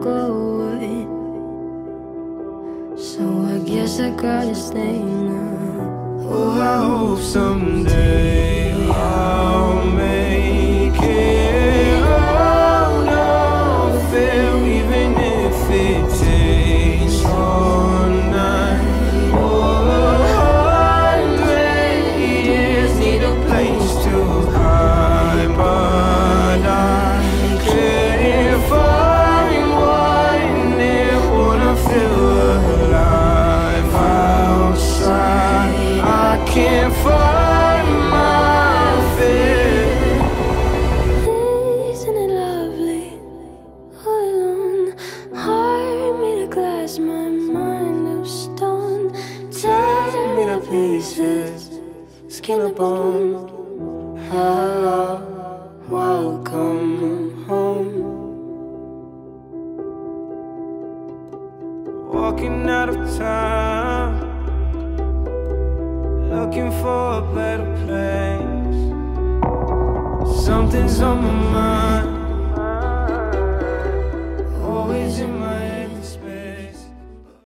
go away. So I guess I gotta stay now. Oh, I hope someday I'll make it. Oh, no fear, even if it takes all night or 100 years. Need a place to hide, but I couldn't find one that wanna feel alive outside. I can't find my fear. Isn't it lovely? All alone, heart made of glass, my mind of stone. Tear me to pieces, skin and bone. Hello, welcome home. Walking out of time, looking for a better place. Something's on my mind.